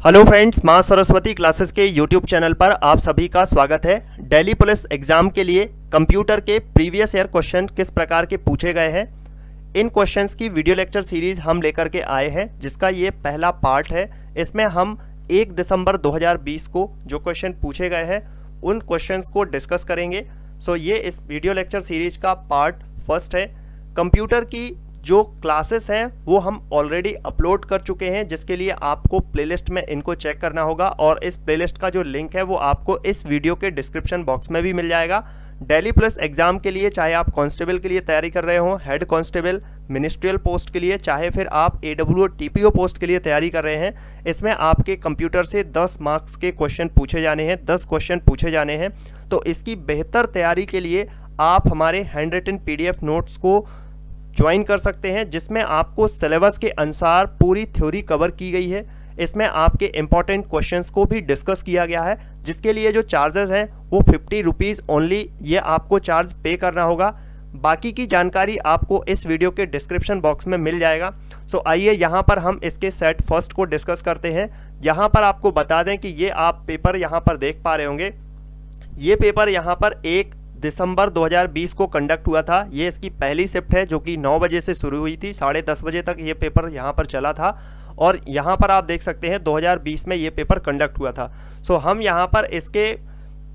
Hello friends, माँ Saraswati classes के YouTube channel पर आप सभी का स्वागत है। दिल्ली पुलिस एग्जाम के लिए कंप्यूटर के प्रीवियस ईयर क्वेश्चन किस प्रकार के पूछे गए हैं, इन क्वेश्चंस की वीडियो लेक्चर सीरीज हम लेकर के आए हैं, जिसका ये पहला पार्ट है। इसमें हम 1 दिसंबर 2020 को जो क्वेश्चन पूछे गए हैं उन क्वेश्चंस को डिस्कस करेंगे। सो ये इस वीडियो लेक्चर सीरीज का पार्ट फर्स्ट है। कंप्यूटर की जो क्लासेस हैं वो हम ऑलरेडी अपलोड कर चुके हैं, जिसके लिए आपको प्लेलिस्ट में इनको चेक करना होगा और इस प्लेलिस्ट का जो लिंक है वो आपको इस वीडियो के डिस्क्रिप्शन बॉक्स में भी मिल जाएगा। दिल्ली पुलिस एग्जाम के लिए, चाहे आप कांस्टेबल के लिए तैयारी कर रहे हो, हेड कांस्टेबल, मिनिस्ट्रियल पोस्ट के लिए, चाहे फिर आप AWO TPO पोस्ट के लिए तैयारी कर रहे हैं, इसमें आपके कंप्यूटर से 10 मार्क्स के क्वेश्चन पूछे जाने हैं, 10 क्वेश्चन पूछे जाने हैं। तो इसकी बेहतर तैयारी के लिए आप हमारे हैंड रिटन PDF नोट्स को ज्वाइन कर सकते हैं, जिसमें आपको सिलेबस के अनुसार पूरी थ्योरी कवर की गई है। इसमें आपके इंपॉर्टेंट क्वेश्चंस को भी डिस्कस किया गया है, जिसके लिए जो चार्जेस हैं वो 50 रुपीज़ ओनली, ये आपको चार्ज पे करना होगा। बाकी की जानकारी आपको इस वीडियो के डिस्क्रिप्शन बॉक्स में मिल जाएगा। सो आइए यहाँ पर हम इसके सेट फर्स्ट को डिस्कस करते हैं। यहाँ पर आपको बता दें कि ये आप पेपर यहाँ पर देख पा रहे होंगे, ये पेपर यहाँ पर 1 दिसंबर 2020 को कंडक्ट हुआ था। ये इसकी पहली शिफ्ट है जो कि 9 बजे से शुरू हुई थी, 10:30 बजे तक ये पेपर यहाँ पर चला था और यहाँ पर आप देख सकते हैं 2020 में ये पेपर कंडक्ट हुआ था। सो हम यहाँ पर इसके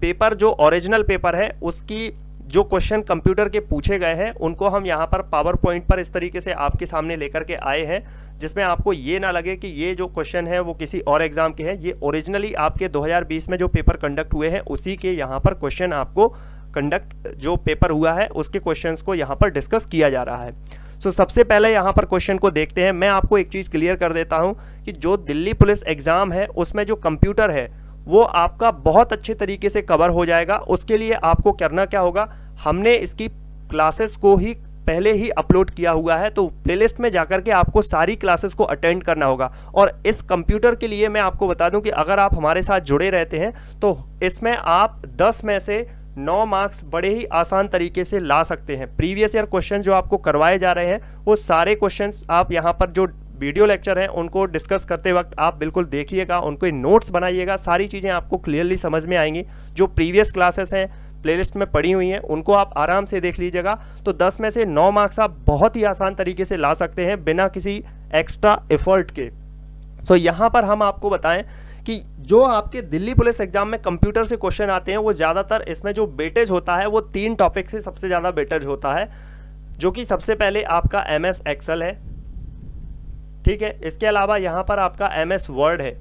पेपर जो ओरिजिनल पेपर है उसकी जो क्वेश्चन कंप्यूटर के पूछे गए हैं उनको हम यहाँ पर पावर पॉइंट पर इस तरीके से आपके सामने लेकर के आए हैं, जिसमें आपको ये ना लगे कि ये जो क्वेश्चन है वो किसी और एग्जाम के हैं। ये ओरिजिनली आपके 2020 में जो पेपर कंडक्ट हुए हैं उसी के यहाँ पर क्वेश्चन आपको कंडक्ट जो पेपर हुआ है उसके क्वेश्चंस को यहाँ पर डिस्कस किया जा रहा है। सो सबसे पहले यहाँ पर क्वेश्चन को देखते हैं। मैं आपको एक चीज़ क्लियर कर देता हूँ कि जो दिल्ली पुलिस एग्ज़ाम है उसमें जो कंप्यूटर है वो आपका बहुत अच्छे तरीके से कवर हो जाएगा। उसके लिए आपको करना क्या होगा, हमने इसकी क्लासेस को ही पहले ही अपलोड किया हुआ है, तो प्लेलिस्ट में जाकर के आपको सारी क्लासेस को अटेंड करना होगा। और इस कंप्यूटर के लिए मैं आपको बता दूं कि अगर आप हमारे साथ जुड़े रहते हैं तो इसमें आप 10 में से 9 मार्क्स बड़े ही आसान तरीके से ला सकते हैं। प्रीवियस ईयर क्वेश्चन जो आपको करवाए जा रहे हैं वो सारे क्वेश्चंस आप यहाँ पर जो वीडियो लेक्चर हैं उनको डिस्कस करते वक्त आप बिल्कुल देखिएगा, उनको नोट्स बनाइएगा, सारी चीज़ें आपको क्लियरली समझ में आएंगी। जो प्रीवियस क्लासेस हैं प्लेलिस्ट में पड़ी हुई हैं उनको आप आराम से देख लीजिएगा। तो 10 में से 9 मार्क्स आप बहुत ही आसान तरीके से ला सकते हैं बिना किसी एक्स्ट्रा एफर्ट के। सो यहाँ पर हम आपको बताएं कि जो आपके दिल्ली पुलिस एग्जाम में कंप्यूटर से क्वेश्चन आते हैं वो ज़्यादातर इसमें जो वेटेज होता है वो 3 टॉपिक से सबसे ज़्यादा वेटेज होता है, जो कि सबसे पहले आपका MS एक्सेल है, ठीक है। इसके अलावा यहाँ पर आपका MS वर्ड है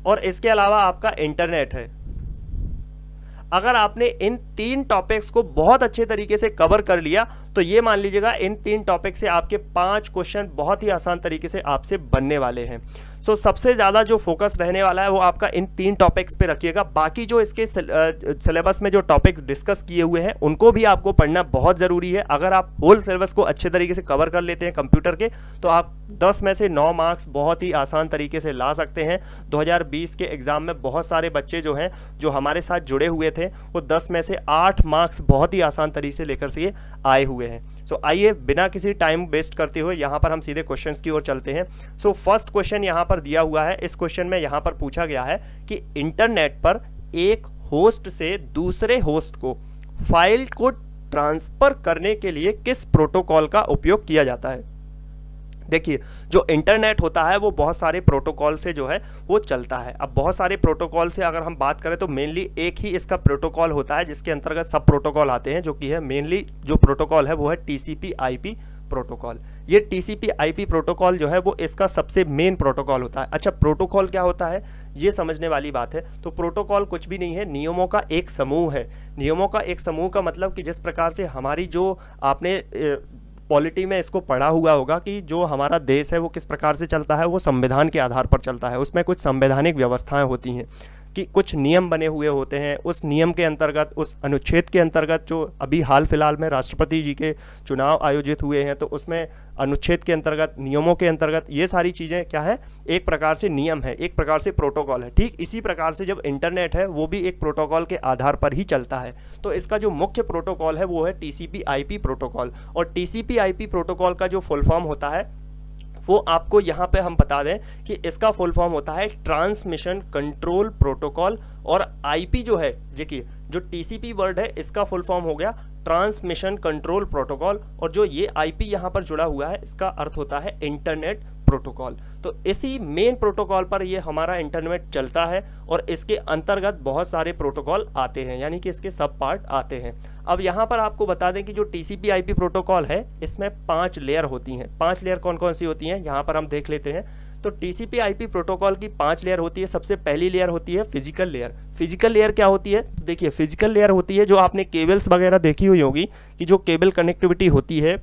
और इसके अलावा आपका इंटरनेट है। अगर आपने इन 3 टॉपिक्स को बहुत अच्छे तरीके से कवर कर लिया तो ये मान लीजिएगा इन 3 टॉपिक से आपके 5 क्वेश्चन बहुत ही आसान तरीके से आपसे बनने वाले हैं। सो सबसे ज़्यादा जो फोकस रहने वाला है वो आपका इन 3 टॉपिक्स पे रखिएगा। बाकी जो इसके सिलेबस में जो टॉपिक्स डिस्कस किए हुए हैं उनको भी आपको पढ़ना बहुत ज़रूरी है। अगर आप होल सिलेबस को अच्छे तरीके से कवर कर लेते हैं कंप्यूटर के तो आप 10 में से 9 मार्क्स बहुत ही आसान तरीके से ला सकते हैं। 2020 के एग्ज़ाम में बहुत सारे बच्चे जो हैं जो हमारे साथ जुड़े हुए थे वो 10 में से 8 मार्क्स बहुत ही आसान तरीके से लेकर से आए हुए हैं। सो आइए बिना किसी टाइम वेस्ट करते हुए यहाँ पर हम सीधे क्वेश्चंस की ओर चलते हैं। सो फर्स्ट क्वेश्चन यहाँ पर दिया हुआ है। इस क्वेश्चन में यहाँ पर पूछा गया है कि इंटरनेट पर एक होस्ट से दूसरे होस्ट को फाइल को ट्रांसफर करने के लिए किस प्रोटोकॉल का उपयोग किया जाता है। देखिए, जो इंटरनेट होता है वो बहुत सारे प्रोटोकॉल से जो है वो चलता है। अब बहुत सारे प्रोटोकॉल से अगर हम बात करें तो मेनली एक ही इसका प्रोटोकॉल होता है जिसके अंतर्गत सब प्रोटोकॉल आते हैं, जो कि है मेनली जो प्रोटोकॉल है वो है TCP/IP प्रोटोकॉल। ये TCP/IP प्रोटोकॉल जो है वो इसका सबसे मेन प्रोटोकॉल होता है। अच्छा, प्रोटोकॉल क्या होता है ये समझने वाली बात है। तो प्रोटोकॉल कुछ भी नहीं है, नियमों का एक समूह है। नियमों का एक समूह का मतलब कि जिस प्रकार से हमारी जो आपने पॉलिटी में इसको पढ़ा हुआ होगा कि जो हमारा देश है वो किस प्रकार से चलता है, वो संविधान के आधार पर चलता है। उसमें कुछ संवैधानिक व्यवस्थाएं होती हैं कि कुछ नियम बने हुए होते हैं। उस नियम के अंतर्गत, उस अनुच्छेद के अंतर्गत, जो अभी हाल फिलहाल में राष्ट्रपति जी के चुनाव आयोजित हुए हैं तो उसमें अनुच्छेद के अंतर्गत, नियमों के अंतर्गत ये सारी चीज़ें क्या है, एक प्रकार से नियम है, एक प्रकार से प्रोटोकॉल है। ठीक इसी प्रकार से जब इंटरनेट है वो भी एक प्रोटोकॉल के आधार पर ही चलता है। तो इसका जो मुख्य प्रोटोकॉल है वो है TCP/IP प्रोटोकॉल। और TCP/IP प्रोटोकॉल का जो फुल फॉर्म होता है वो आपको यहाँ पे हम बता दें कि इसका फुल फॉर्म होता है ट्रांसमिशन कंट्रोल प्रोटोकॉल। और आईपी जो है, देखिए जो टीसीपी वर्ड है इसका फुल फॉर्म हो गया ट्रांसमिशन कंट्रोल प्रोटोकॉल, और जो ये आईपी यहाँ पर जुड़ा हुआ है इसका अर्थ होता है इंटरनेट प्रोटोकॉल। तो इसी मेन प्रोटोकॉल पर ये हमारा इंटरनेट चलता है और इसके अंतर्गत बहुत सारे प्रोटोकॉल आते हैं, यानी कि इसके सब पार्ट आते हैं। अब यहाँ पर आपको बता दें कि जो टीसीपी आईपी प्रोटोकॉल है इसमें 5 लेयर होती हैं। 5 लेयर कौन कौन सी होती हैं यहाँ पर हम देख लेते हैं। तो टीसीपी आईपी प्रोटोकॉल की 5 लेयर होती है। सबसे पहली लेयर होती है फिजिकल लेयर। फिजिकल लेयर क्या होती है? तो देखिए फिजिकल लेयर होती है जो आपने केबल्स वगैरह देखी हुई होगी कि जो केबल कनेक्टिविटी होती है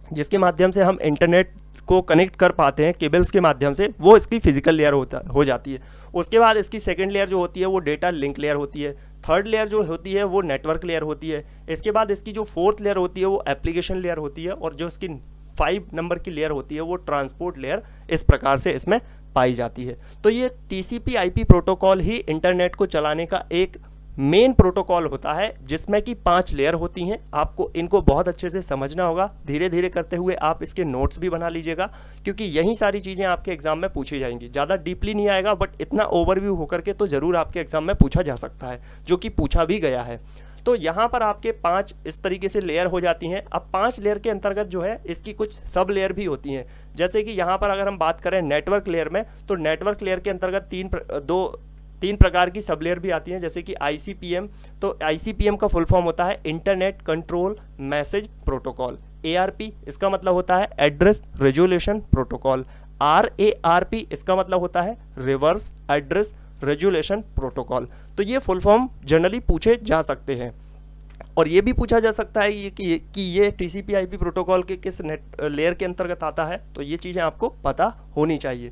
जिसके माध्यम से हम इंटरनेट को कनेक्ट कर पाते हैं केबल्स के माध्यम से, वो इसकी फिजिकल लेयर हो जाती है। उसके बाद इसकी सेकंड लेयर जो होती है वो डेटा लिंक लेयर होती है। थर्ड लेयर जो होती है वो नेटवर्क लेयर होती है। इसके बाद इसकी जो फोर्थ लेयर होती है वो एप्लीकेशन लेयर होती है, और जो इसकी 5 नंबर की लेयर होती है वो ट्रांसपोर्ट लेयर इस प्रकार से इसमें पाई जाती है। तो ये टीसीपी आईपी प्रोटोकॉल ही इंटरनेट को चलाने का एक मेन प्रोटोकॉल होता है जिसमें कि 5 लेयर होती हैं। आपको इनको बहुत अच्छे से समझना होगा। धीरे धीरे करते हुए आप इसके नोट्स भी बना लीजिएगा, क्योंकि यही सारी चीज़ें आपके एग्जाम में पूछी जाएंगी। ज़्यादा डीपली नहीं आएगा, बट इतना ओवरव्यू होकर के तो ज़रूर आपके एग्जाम में पूछा जा सकता है, जो कि पूछा भी गया है। तो यहाँ पर आपके 5 इस तरीके से लेयर हो जाती हैं। अब 5 लेयर के अंतर्गत जो है इसकी कुछ सब लेयर भी होती हैं। जैसे कि यहाँ पर अगर हम बात करें नेटवर्क लेयर में, तो नेटवर्क लेयर के अंतर्गत तीन प्रकार की सब लेयर भी आती हैं, जैसे कि आईसीपीएम। तो आईसीपीएम का फुल फॉर्म होता है internet control message protocol. ARP इसका मतलब होता है एड्रेस रेजोल्यूशन प्रोटोकॉल। आरएआरपी इसका मतलब होता है रिवर्स एड्रेस रेजोल्यूशन प्रोटोकॉल। तो ये फुल फॉर्म जनरली पूछे जा सकते हैं, और ये भी पूछा जा सकता है कि ये टीसीपी आईपी प्रोटोकॉल के किस लेयर के अंतर्गत आता है। तो ये चीज़ें आपको पता होनी चाहिए।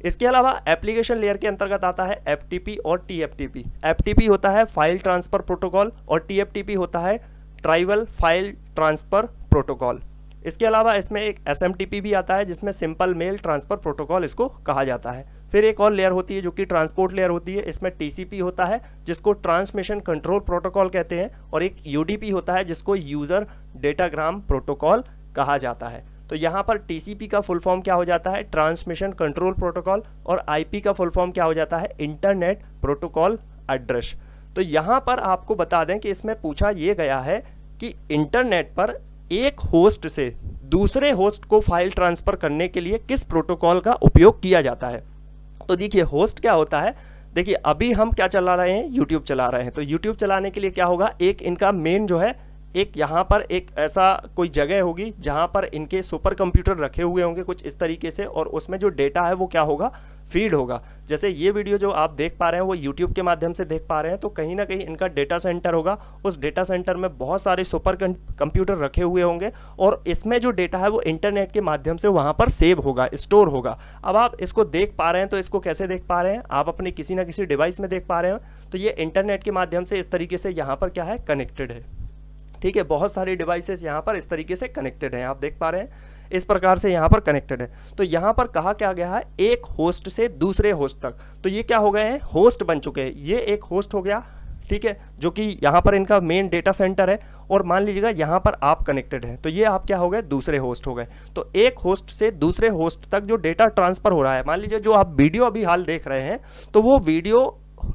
इसके अलावा एप्लीकेशन लेयर के अंतर्गत आता है एफटीपी और टीएफटीपी। एफटीपी होता है फाइल ट्रांसफर प्रोटोकॉल और टीएफटीपी होता है ट्राइबल फाइल ट्रांसफर प्रोटोकॉल। इसके अलावा इसमें एक एसएमटीपी भी आता है जिसमें सिंपल मेल ट्रांसफर प्रोटोकॉल इसको कहा जाता है। फिर एक और लेयर होती है जो कि ट्रांसपोर्ट लेयर होती है। इसमें टीसीपी होता है जिसको ट्रांसमिशन कंट्रोल प्रोटोकॉल कहते हैं, और एक यूडीपी होता है जिसको यूज़र डेटाग्राम प्रोटोकॉल कहा जाता है। तो यहाँ पर टीसीपी का फुल फॉर्म क्या हो जाता है? Transmission control protocol. और आईपी का फुल फॉर्म क्या हो जाता है? Internet protocol address. तो यहाँ पर आपको बता दें कि इसमें पूछा ये गया है कि इंटरनेट पर एक होस्ट से दूसरे होस्ट को फाइल ट्रांसफ़र करने के लिए किस प्रोटोकॉल का उपयोग किया जाता है। तो देखिए होस्ट क्या होता है। देखिए अभी हम क्या चला रहे हैं? यूट्यूब चला रहे हैं। तो यूट्यूब चलाने के लिए क्या होगा? एक इनका मेन जो है, एक यहाँ पर एक ऐसा कोई जगह होगी जहाँ पर इनके सुपर कंप्यूटर रखे हुए होंगे कुछ इस तरीके से, और उसमें जो डेटा है वो क्या होगा? फीड होगा। जैसे ये वीडियो जो आप देख पा रहे हैं वो यूट्यूब के माध्यम से देख पा रहे हैं, तो कहीं ना कहीं इनका डेटा सेंटर होगा। उस डेटा सेंटर में बहुत सारे सुपर कंप्यूटर रखे हुए होंगे, और इसमें जो डेटा है वो इंटरनेट के माध्यम से वहाँ पर सेव होगा, स्टोर होगा। अब आप इसको देख पा रहे हैं, तो इसको कैसे देख पा रहे हैं? आप अपने किसी ना किसी डिवाइस में देख पा रहे हैं। तो ये इंटरनेट के माध्यम से इस तरीके से यहाँ पर क्या है? कनेक्टेड है। ठीक है, बहुत सारी डिवाइसेस यहाँ पर इस तरीके से कनेक्टेड हैं, आप देख पा रहे हैं इस प्रकार से यहाँ पर कनेक्टेड है। तो यहाँ पर कहा क्या गया है? एक होस्ट से दूसरे होस्ट तक। तो ये क्या हो गए हैं? होस्ट बन चुके हैं। ये एक होस्ट हो गया, ठीक है, जो कि यहाँ पर इनका मेन डेटा सेंटर है, और मान लीजिएगा यहाँ पर आप कनेक्टेड हैं, तो ये आप क्या हो गए? दूसरे होस्ट हो गए। तो एक होस्ट से दूसरे होस्ट तक जो डेटा ट्रांसफ़र हो रहा है, मान लीजिए जो आप वीडियो अभी हाल देख रहे हैं, तो वो वीडियो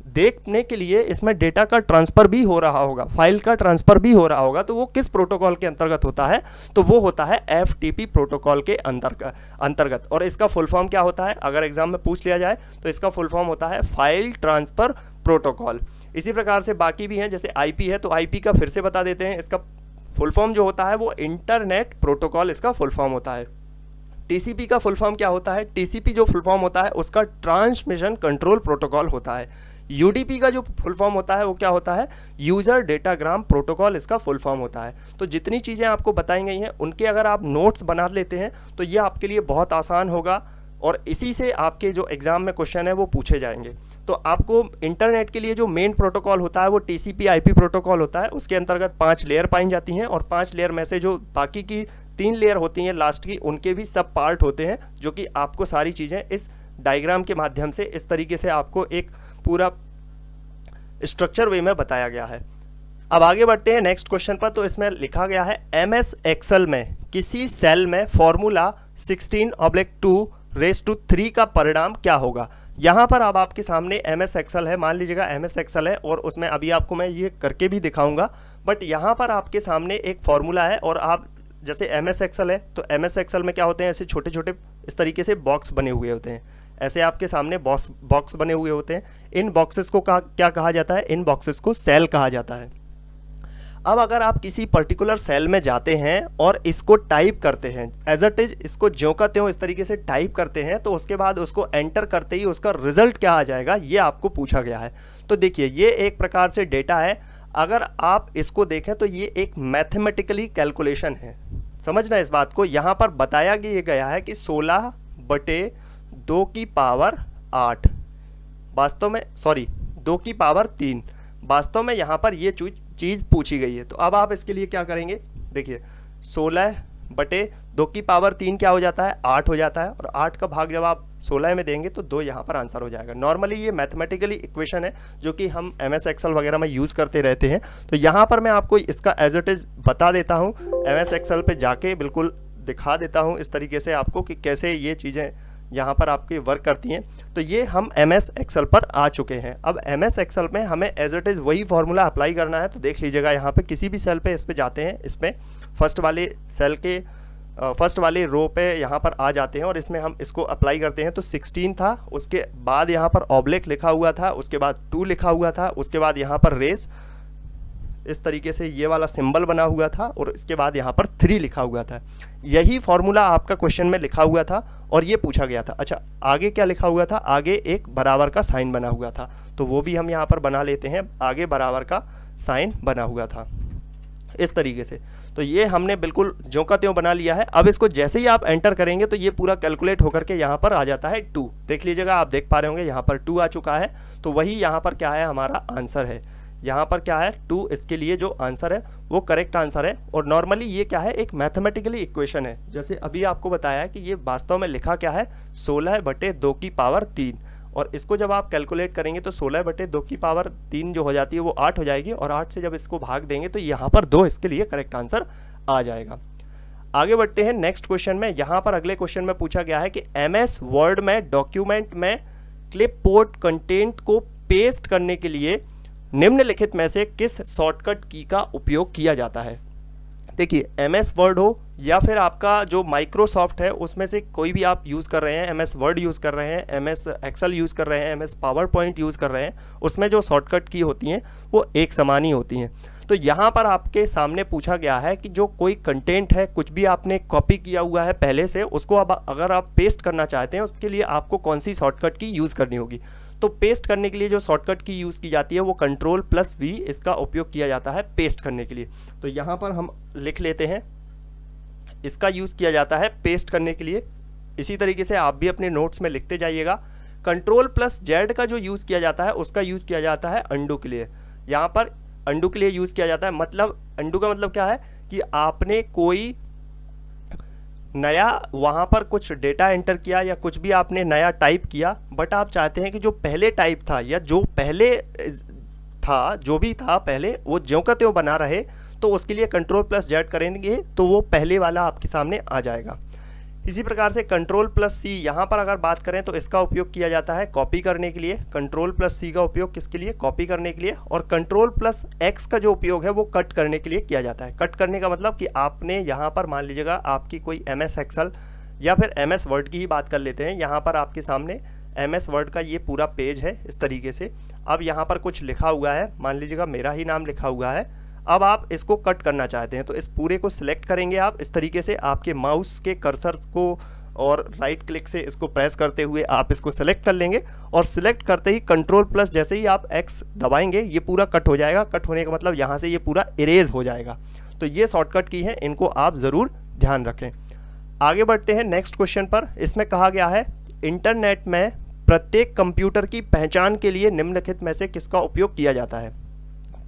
देखने के लिए इसमें डेटा का ट्रांसफ़र भी हो रहा होगा, फाइल का ट्रांसफ़र भी हो रहा होगा। तो वो किस प्रोटोकॉल के अंतर्गत होता है? तो वो होता है एफटीपी प्रोटोकॉल के अंतर्गत। और इसका फुल फॉर्म क्या होता है? अगर एग्जाम में पूछ लिया जाए तो इसका फुल फॉर्म होता है फाइल ट्रांसफ़र प्रोटोकॉल। इसी प्रकार से बाकी भी हैं, जैसे आईपी है, तो आईपी का फिर से बता देते हैं। इसका फुल फॉर्म जो होता है वो इंटरनेट प्रोटोकॉल इसका फुल फॉर्म होता है। टीसीपी का फुल फॉर्म क्या होता है? टीसीपी जो फुल फॉर्म होता है उसका ट्रांसमिशन कंट्रोल प्रोटोकॉल होता है। यूडीपी का जो फुल फॉर्म होता है वो क्या होता है? यूज़र डेटाग्राम प्रोटोकॉल इसका फुल फॉर्म होता है। तो जितनी चीज़ें आपको बताई गई हैं उनके अगर आप नोट्स बना लेते हैं तो ये आपके लिए बहुत आसान होगा, और इसी से आपके जो एग्ज़ाम में क्वेश्चन है वो पूछे जाएंगे। तो आपको इंटरनेट के लिए जो मेन प्रोटोकॉल होता है वो टीसीपी आईपी प्रोटोकॉल होता है। उसके अंतर्गत 5 लेयर पाई जाती हैं, और 5 लेयर में से जो बाकी की 3 लेयर होती हैं लास्ट की, उनके भी सब पार्ट होते हैं, जो कि आपको सारी चीज़ें इस डायग्राम के माध्यम से इस तरीके से आपको एक पूरा स्ट्रक्चर वे में बताया गया है। अब आगे बढ़ते हैं नेक्स्ट क्वेश्चन पर। तो इसमें लिखा गया है MS एक्सेल में किसी सेल में फॉर्मूला 16/2 रेज़ टू 3 का परिणाम क्या होगा। यहाँ पर अब आपके सामने MS एक्सेल है, मान लीजिएगा MS एक्सेल है और उसमें अभी आपको मैं ये करके भी दिखाऊंगा, बट यहाँ पर आपके सामने एक फॉर्मूला है और आप जैसे MS एक्सेल है तो MS एक्सेल में क्या होते हैं, ऐसे छोटे छोटे इस तरीके से बॉक्स बने हुए होते हैं, ऐसे आपके सामने बॉक्स बने हुए होते हैं। इन बॉक्सेस को क्या कहा जाता है, इन बॉक्सेस को सेल कहा जाता है। अब अगर आप किसी पर्टिकुलर सेल में जाते हैं और इसको टाइप करते हैं एज इट इज, इसको ज्यों का त्यों इस तरीके से टाइप करते हैं, तो उसके बाद उसको एंटर करते ही उसका रिजल्ट क्या आ जाएगा, ये आपको पूछा गया है। तो देखिए ये एक प्रकार से डेटा है, अगर आप इसको देखें तो ये एक मैथमेटिकली कैलकुलेशन है, समझना इस बात को। यहाँ पर बताया गया है कि 16/2 की पावर 8 वास्तव में 2 की पावर 3 वास्तव में यहाँ पर ये चीज़ पूछी गई है। तो अब आप इसके लिए क्या करेंगे, देखिए 16/2 की पावर 3 क्या हो जाता है, 8 हो जाता है, और 8 का भाग जब आप 16 में देंगे तो 2 यहाँ पर आंसर हो जाएगा। नॉर्मली ये मैथमेटिकली इक्वेशन है जो कि हम MS एक्सेल वगैरह में यूज़ करते रहते हैं। तो यहाँ पर मैं आपको इसका एज इट इज़ बता देता हूँ, MS एक्सेल पे जाके बिल्कुल दिखा देता हूँ इस तरीके से आपको कि कैसे ये चीज़ें यहाँ पर आपकी वर्क करती हैं। तो ये हम MS एक्सेल पर आ चुके हैं। अब MS एक्सेल में हमें एज इट इज़ वही फार्मूला अप्लाई करना है। तो देख लीजिएगा यहाँ पे किसी भी सेल पे इस पे जाते हैं, इसमें फर्स्ट वाले सेल के फर्स्ट वाले रो पे यहाँ पर आ जाते हैं और इसमें हम इसको अप्लाई करते हैं। तो 16 था, उसके बाद यहाँ पर ऑब्लिक लिखा हुआ था, उसके बाद 2 लिखा हुआ था, उसके बाद यहाँ पर रेस इस तरीके से ये वाला सिंबल बना हुआ था और इसके बाद यहाँ पर 3 लिखा हुआ था। यही फॉर्मूला आपका क्वेश्चन में लिखा हुआ था और ये पूछा गया था। अच्छा आगे क्या लिखा हुआ था, आगे एक बराबर का साइन बना हुआ था, तो वो भी हम यहाँ पर बना लेते हैं, आगे बराबर का साइन बना हुआ था इस तरीके से। तो ये हमने बिल्कुल ज्यों का त्यों बना लिया है। अब इसको जैसे ही आप एंटर करेंगे तो ये पूरा कैलकुलेट होकर के यहाँ पर आ जाता है 2। देख लीजिएगा, आप देख पा रहे होंगे यहाँ पर 2 आ चुका है। तो वही यहाँ पर क्या है, हमारा आंसर है। यहाँ पर क्या है 2, इसके लिए जो आंसर है वो करेक्ट आंसर है। और नॉर्मली ये क्या है, एक मैथमेटिकली इक्वेशन है। जैसे अभी आपको बताया है कि ये वास्तव में लिखा क्या है, 16/2 की पावर 3, और इसको जब आप कैलकुलेट करेंगे तो 16/2 की पावर 3 जो हो जाती है वो 8 हो जाएगी, और 8 से जब इसको भाग देंगे तो यहाँ पर 2 इसके लिए करेक्ट आंसर आ जाएगा। आगे बढ़ते हैं नेक्स्ट क्वेश्चन में। यहाँ पर अगले क्वेश्चन में पूछा गया है कि MS वर्ड में डॉक्यूमेंट में क्लिपबोर्ड कंटेंट को पेस्ट करने के लिए निम्नलिखित में से किस शॉर्टकट की का उपयोग किया जाता है। देखिए MS वर्ड हो या फिर आपका जो माइक्रोसॉफ्ट है उसमें से कोई भी आप यूज़ कर रहे हैं, MS वर्ड यूज़ कर रहे हैं, MS एक्सेल यूज़ कर रहे हैं, MS पावर पॉइंट यूज़ कर रहे हैं, उसमें जो शॉर्टकट की होती हैं वो एक समान ही होती हैं। तो यहाँ पर आपके सामने पूछा गया है कि जो कोई कंटेंट है, कुछ भी आपने कॉपी किया हुआ है पहले से, उसको अब अगर आप पेस्ट करना चाहते हैं उसके लिए आपको कौन सी शॉर्टकट की यूज़ करनी होगी। तो पेस्ट करने के लिए जो शॉर्टकट की यूज़ की जाती है वो Ctrl+V इसका उपयोग किया जाता है पेस्ट करने के लिए। तो यहाँ पर हम लिख लेते हैं, इसका यूज़ किया जाता है पेस्ट करने के लिए। इसी तरीके से आप भी अपने नोट्स में लिखते जाइएगा। Ctrl+Z का जो यूज़ किया जाता है उसका यूज़ किया जाता है अंडू के लिए। यहाँ पर अंडू के लिए यूज़ किया जाता है, मतलब अंडू का मतलब क्या है कि आपने कोई नया वहाँ पर कुछ डेटा एंटर किया या कुछ भी आपने नया टाइप किया, बट आप चाहते हैं कि जो पहले टाइप था या जो पहले था, जो भी था पहले, वो ज्यों का त्यों बना रहे। तो उसके लिए Ctrl+Z करेंगे तो वो पहले वाला आपके सामने आ जाएगा। इसी प्रकार से Ctrl+C यहाँ पर अगर बात करें तो इसका उपयोग किया जाता है कॉपी करने के लिए। Ctrl+C का उपयोग किसके लिए, कॉपी करने के लिए। और Ctrl+X का जो उपयोग है वो कट करने के लिए किया जाता है। कट करने का मतलब कि आपने यहाँ पर मान लीजिएगा आपकी कोई MS एक्सेल या फिर MS वर्ड की ही बात कर लेते हैं। यहाँ पर आपके सामने MS वर्ड का ये पूरा पेज है इस तरीके से। अब यहाँ पर कुछ लिखा हुआ है, मान लीजिएगा मेरा ही नाम लिखा हुआ है। अब आप इसको कट करना चाहते हैं तो इस पूरे को सिलेक्ट करेंगे आप इस तरीके से, आपके माउस के कर्सर को और राइट क्लिक से इसको प्रेस करते हुए आप इसको सिलेक्ट कर लेंगे, और सिलेक्ट करते ही Ctrl+ जैसे ही आप X दबाएंगे ये पूरा कट हो जाएगा। कट होने का मतलब यहाँ से ये पूरा इरेज हो जाएगा। तो ये शॉर्टकट की है, इनको आप ज़रूर ध्यान रखें। आगे बढ़ते हैं नेक्स्ट क्वेश्चन पर। इसमें कहा गया है इंटरनेट में प्रत्येक कंप्यूटर की पहचान के लिए निम्नलिखित में से किसका उपयोग किया जाता है।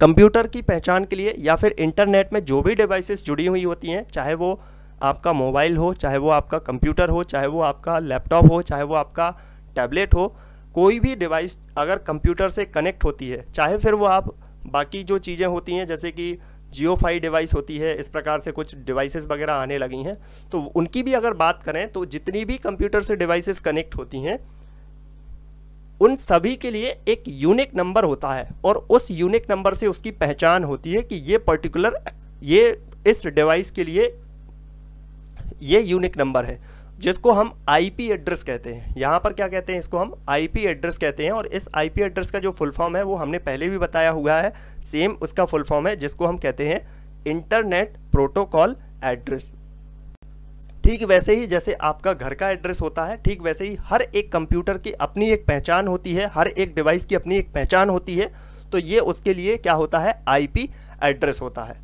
कंप्यूटर की पहचान के लिए या फिर इंटरनेट में जो भी डिवाइसेस जुड़ी हुई होती हैं, चाहे वो आपका मोबाइल हो, चाहे वो आपका कंप्यूटर हो, चाहे वो आपका लैपटॉप हो, चाहे वो आपका टैबलेट हो, कोई भी डिवाइस अगर कंप्यूटर से कनेक्ट होती है, चाहे फिर वो आप बाकी जो चीज़ें होती हैं जैसे कि जियोफाई डिवाइस होती है, इस प्रकार से कुछ डिवाइसेस वगैरह आने लगी हैं। तो उनकी भी अगर बात करें तो जितनी भी कंप्यूटर से डिवाइसेस कनेक्ट होती हैं उन सभी के लिए एक यूनिक नंबर होता है और उस यूनिक नंबर से उसकी पहचान होती है कि ये पर्टिकुलर ये इस डिवाइस के लिए ये यूनिक नंबर है, जिसको हम आईपी एड्रेस कहते हैं। यहाँ पर क्या कहते हैं, इसको हम आईपी एड्रेस कहते हैं। और इस आईपी एड्रेस का जो फुल फॉर्म है वो हमने पहले भी बताया हुआ है, सेम उसका फुल फॉर्म है जिसको हम कहते हैं इंटरनेट प्रोटोकॉल एड्रेस। ठीक वैसे ही जैसे आपका घर का एड्रेस होता है, ठीक वैसे ही हर एक कंप्यूटर की अपनी एक पहचान होती है, हर एक डिवाइस की अपनी एक पहचान होती है। तो ये उसके लिए क्या होता है, आईपी एड्रेस होता है।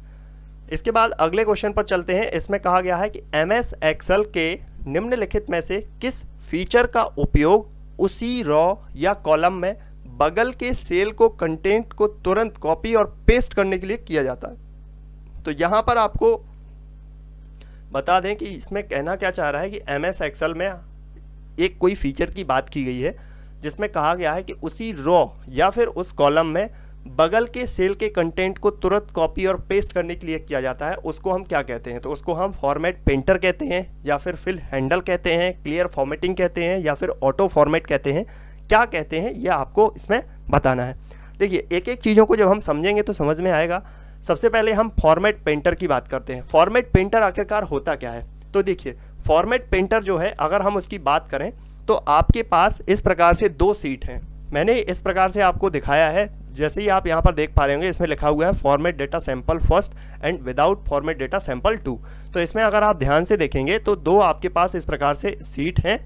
इसके बाद अगले क्वेश्चन पर चलते हैं। इसमें कहा गया है कि एमएस एक्सेल के निम्नलिखित में से किस फीचर का उपयोग उसी रॉ या कॉलम में बगल के सेल को कंटेंट को तुरंत कॉपी और पेस्ट करने के लिए किया जाता है। तो यहाँ पर आपको बता दें कि इसमें कहना क्या चाह रहा है कि एमएस एक्सेल में एक कोई फीचर की बात की गई है जिसमें कहा गया है कि उसी रॉ या फिर उस कॉलम में बगल के सेल के कंटेंट को तुरंत कॉपी और पेस्ट करने के लिए किया जाता है। उसको हम क्या कहते हैं, तो उसको हम फॉर्मेट पेंटर कहते हैं या फिर फिल हैंडल कहते हैं, क्लियर फॉर्मेटिंग कहते हैं या फिर ऑटो फॉर्मेट कहते हैं। क्या कहते हैं ये आपको इसमें बताना है। देखिए एक एक चीज़ों को जब हम समझेंगे तो समझ में आएगा। सबसे पहले हम फॉर्मेट पेंटर की बात करते हैं। फॉर्मेट पेंटर आखिरकार होता क्या है, तो देखिए फॉर्मेट पेंटर जो है अगर हम उसकी बात करें तो आपके पास इस प्रकार से दो सीट हैं। मैंने इस प्रकार से आपको दिखाया है, जैसे ही आप यहाँ पर देख पा रहे होंगे इसमें लिखा हुआ है format data sample first and without format data sample 2। तो इसमें अगर आप ध्यान से देखेंगे तो दो आपके पास इस प्रकार से सीट हैं,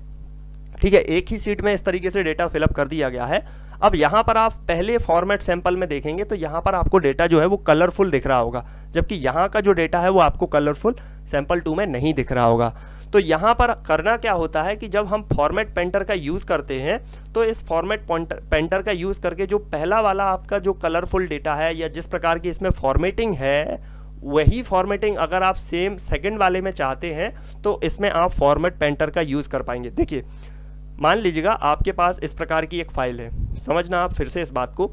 ठीक है। एक ही सीट में इस तरीके से डेटा फिलअप कर दिया गया है। अब यहाँ पर आप पहले फॉर्मेट सैंपल में देखेंगे तो यहाँ पर आपको डेटा जो है वो कलरफुल दिख रहा होगा, जबकि यहाँ का जो डेटा है वो आपको कलरफुल सैंपल 2 में नहीं दिख रहा होगा। तो यहाँ पर करना क्या होता है कि जब हम फॉर्मेट पेंटर का यूज़ करते हैं तो इस फॉर्मेट पेंटर का यूज़ करके जो पहला वाला आपका जो कलरफुल डेटा है या जिस प्रकार की इसमें फॉर्मेटिंग है वही फॉर्मेटिंग अगर आप सेम सेकंड वाले में चाहते हैं तो इसमें आप फॉर्मेट पेंटर का यूज़ कर पाएंगे। देखिए मान लीजिएगा आपके पास इस प्रकार की एक फाइल है, समझना आप फिर से इस बात को,